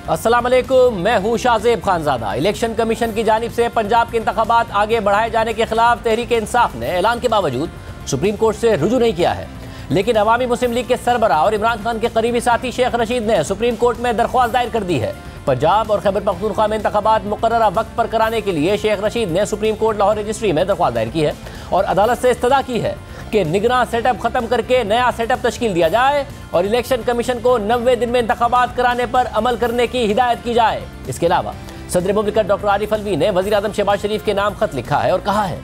अस्सलाम वालेकुम, मैं हूँ शाहजेब खानजादा। इलेक्शन कमीशन की जानिब से पंजाब के इंतखाबात आगे बढ़ाए जाने के खिलाफ तहरीक इंसाफ ने ऐलान के बावजूद सुप्रीम कोर्ट से रुजू नहीं किया है, लेकिन अवामी मुस्लिम लीग के सरबराह और इमरान खान के करीबी साथी शेख रशीद ने सुप्रीम कोर्ट में दरख्वास्त दायर कर दी है। पंजाब और खैबर पख्तूनख्वा में इंतखाबात मुकर्ररा वक्त पर कराने के लिए शेख रशीद ने सुप्रीम कोर्ट लाहौर रजिस्ट्री में दरख्वास्त दायर की है और अदालत से इस्तदा की है कि निगरान सेटअप खत्म करके नया सेटअप तश्कील दिया जाए और इलेक्शन कमीशन को 90 दिन में इंतखाबात कराने पर अमल करने की हिदायत की जाए। इसके अलावा सदर मुमलिकत डॉक्टर आरिफ अलवी ने वज़ीर आज़म शहबाज शरीफ के नाम खत लिखा है और कहा है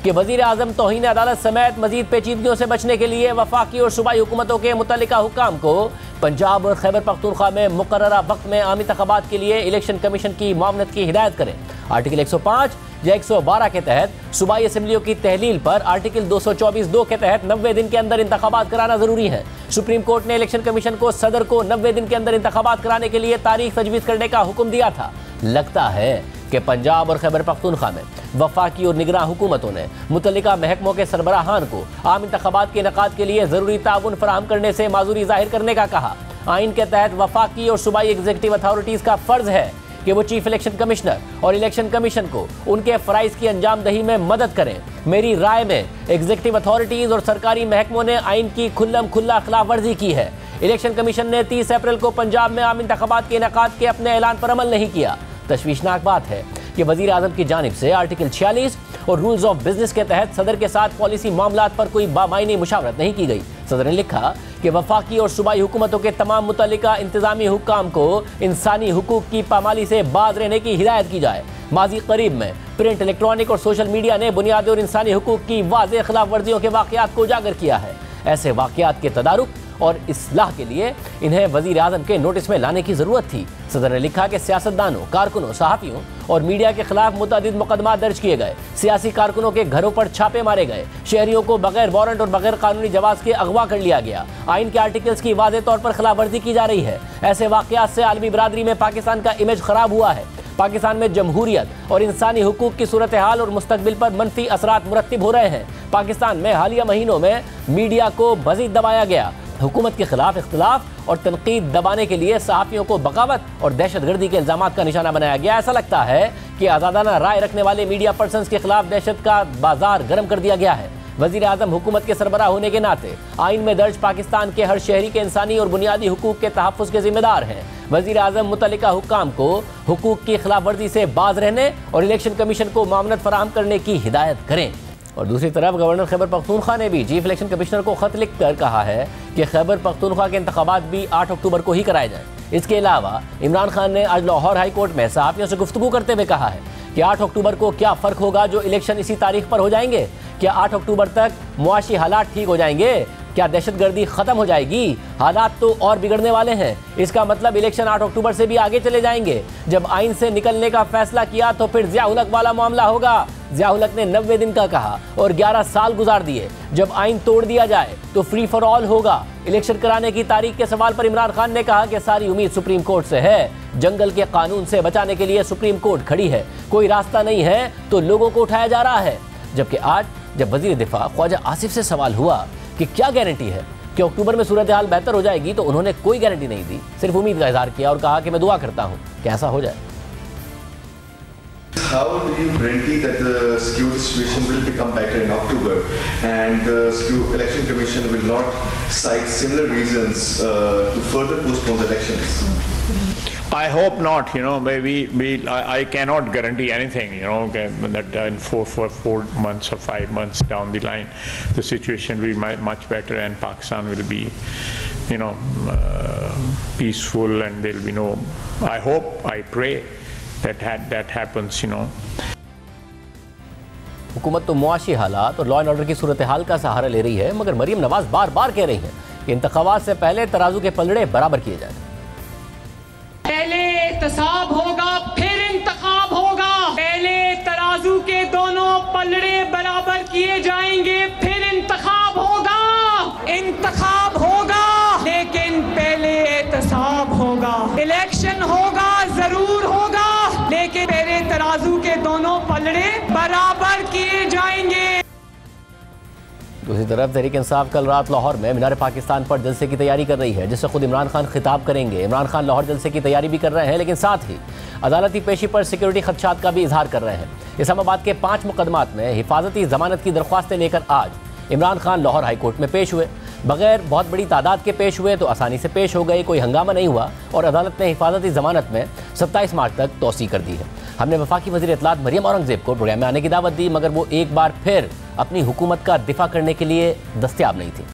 कि वज़ीर आज़म तौहीन अदालत समेत मजीद पेचीदगियों से बचने के लिए वफाकी और सूबाई हुकूमतों के मुतल्लिका हुक्काम को पंजाब और खैबर पख्तूनख्वा में मुकर्ररा वक्त में आमी इंतखाबात के लिए इलेक्शन कमीशन की मामनत की हिदायत करें। आर्टिकल 105 या 112 के तहत सूबाई असम्बलियों की तहलील पर आर्टिकल 224(2) के तहत 90 दिन के अंदर इंतखाबात कराना जरूरी है। सुप्रीम कोर्ट ने इलेक्शन कमीशन को सदर को 90 दिन के अंदर इंतखाबात कराने के लिए तारीख तजवीज़ करने का हुक्म दिया था। लगता है कि पंजाब और खैबर पख्तूनख्वा में वफाकी और निगरान हुकूमतों ने मुतल्लिका महकमों के सरबराहान को आम इंतखाबात के इनेकाद के लिए ज़रूरी ताउन फराहम करने से माजूरी जाहिर करने का कहा। आइन के तहत वफाकी और सूबाई एग्जीक्यूटिव अथॉरिटीज़ का फ़र्ज है कि वो चीफ इलेक्शन कमिश्नर और इलेक्शन कमीशन को उनके फ़राइज़ की अंजाम दही में मदद करें। मेरी राय में एग्जीक्यूटिव अथॉरिटीज़ और सरकारी महकमों ने आइन की खुल्लम खुल्ला खिलाफ वर्जी की है। इलेक्शन कमीशन ने 30 अप्रैल को पंजाब में आम इंतखाबात के इनेकाद के अपने ऐलान पर अमल नहीं किया। तशवीशनाक बात है कि वज़ीर आज़म की जानिब से आर्टिकल 46 और रूल्स ऑफ बिजनेस के तहत सदर के साथ पॉलिसी मामलात पर कोई बामायनी मुशावरत नहीं की गई। सदर ने लिखा कि वफाकी और सूबाई हुकूमतों के तमाम मुतल्लिका इंतजामी हुक्काम को इंसानी हुकूक की पामाली से बाज रहने की हिदायत की जाए। माजी करीब में प्रिंट, इलेक्ट्रॉनिक और सोशल मीडिया ने बुनियादी और इंसानी हुकूक की वाज़ेह खिलाफ वर्जियों के वाक़यात को उजागर किया है। ऐसे वाक़यात के तदारुक और इस्लाह के लिए इन्हें वज़ीर आज़म के नोटिस में लाने की ज़रूरत थी। सदर ने लिखा कि सियासतदानों, कारकुनों, सहाफ़ियों और मीडिया के खिलाफ मुतअद्दिद मुकदमा दर्ज किए गए, सियासी कारकुनों के घरों पर छापे मारे गए, शहरियों को बगैर वारंट और बगैर कानूनी जवाज़ के अगवा कर लिया गया, आइन के आर्टिकल्स की वाज़ेह तौर पर खिलाफ वर्जी की जा रही है। ऐसे वाक़यात से आलमी बरादरी में पाकिस्तान का इमेज ख़राब हुआ है। पाकिस्तान में जमहूरियत और इंसानी हुकूक की सूरत हाल और मुस्तकबिल पर मनफी असरात मुरत्तिब हो रहे हैं। पाकिस्तान में हालिया महीनों में मीडिया को मज़ीद दबाया गया। हुकूमत के खिलाफ इख्तिलाफ और तनकीद दबाने के लिए सहाफ़ियों को बगावत और दहशतगर्दी के इल्ज़ामात का निशाना बनाया गया। ऐसा लगता है कि आज़ादाना राय रखने वाले मीडिया पर्सन्स के खिलाफ दहशत का बाजार गर्म कर दिया गया है। वज़ीर आज़म हुकूमत के सरबराह होने के नाते आइन में दर्ज पाकिस्तान के हर शहरी के इंसानी और बुनियादी हुकूक के तहफ़्फ़ुज़ के ज़िम्मेदार हैं। वज़ीर आज़म मुतल्लिका हुक्काम को हुकूक की खिलाफ वर्जी से बाज रहने और इलेक्शन कमीशन को मामनत फराहम करने की हिदायत करें। और दूसरी तरफ गवर्नर खैबर पख्तूनख्वा ने भी चीफ इलेक्शन कमिश्नर को खत लिखकर कहा है कि खैबर पख्तूनख्वा के इंतखाबात भी 8 अक्टूबर को ही कराए जाएं। इसके अलावा इमरान खान ने आज लाहौर हाई कोर्ट में सहाफ़ियों से गुफ्तगू करते हुए कहा है कि 8 अक्टूबर को क्या फ़र्क होगा जो इलेक्शन इसी तारीख पर हो जाएंगे? क्या 8 अक्टूबर तक मुआशी हालात ठीक हो जाएंगे? क्या दहशतगर्दी ख़त्म हो जाएगी? हालात तो और बिगड़ने वाले हैं। इसका मतलब इलेक्शन 8 अक्टूबर से भी आगे चले जाएंगे। जब आइन से निकलने का फैसला किया तो फिर ज़िया उल हक वाला मामला होगा। ज़िया उल हक ने 90 दिन का कहा और 11 साल गुजार दिए। जब आइन तोड़ दिया जाए तो फ्री फॉर ऑल होगा। इलेक्शन कराने की तारीख के सवाल पर इमरान खान ने कहा कि सारी उम्मीद सुप्रीम कोर्ट से है। जंगल के कानून से बचाने के लिए सुप्रीम कोर्ट खड़ी है। कोई रास्ता नहीं है तो लोगों को उठाया जा रहा है। जबकि आज जब वज़ीर दिफा ख्वाजा आसिफ से सवाल हुआ कि क्या गारंटी है कि अक्टूबर में सूरत हाल बेहतर हो जाएगी, तो उन्होंने कोई गारंटी नहीं दी, सिर्फ उम्मीद का इजहार किया और कहा कि मैं दुआ करता हूँ कि ऐसा हो जाए। How do you guarantee that the security situation will become better in October and the election commission will not cite similar reasons to further postpone the elections? I hope not. I cannot guarantee anything. That in 4 months or 5 months down the line, the situation will be much better and Pakistan will be, peaceful and there will be no. I hope, I pray that happens. हुकूमत तो मुआशी हालात और law and order की सूरत हाल का सहारा ले रही है, मगर मरीम नवाज बार बार कह रही हैं कि इंतखाबात से पहले तराजू के पलड़े बराबर किए जाए। पहले एहतसाब होगा, फिर इंतखाब होगा। पहले तराजू के दोनों पलड़े बराबर किए जाएंगे, फिर इंतखाब होगा। इंतखाब होगा लेकिन पहले एहतसाब होगा। इलेक्शन होगा, जरूर होगा, लेकिन पहले तराजू के दोनों पलड़े बराबर किए जाएंगे। दूसरी तरफ तहरीक इंसाफ कल रात लाहौर में मीनार पाकिस्तान पर जलसे की तैयारी कर रही है, जिससे खुद इमरान खान खिताब करेंगे। इमरान खान लाहौर जलसे की तैयारी भी कर रहे हैं, लेकिन साथ ही अदालती पेशी पर सिक्योरिटी खदशात का भी इजहार कर रहे हैं। इस्लामाबाद के 5 मुकदमात में हिफाजती जमानत की दरख्वास्तें लेकर आज इमरान खान लाहौर हाई कोर्ट में पेश हुए। बगैर बहुत बड़ी तादाद के पेश हुए तो आसानी से पेश हो गए, कोई हंगामा नहीं हुआ और अदालत ने हिफाजती जमानत में 27 मार्च तक तोसी कर दी है। हमने वफाकी वज़ीर इत्तलात मरियम औरंगज़ेब को प्रोग्राम में आने की दावत दी, मगर वो एक बार फिर अपनी हुकूमत का दिफा करने के लिए दस्तयाब नहीं थी।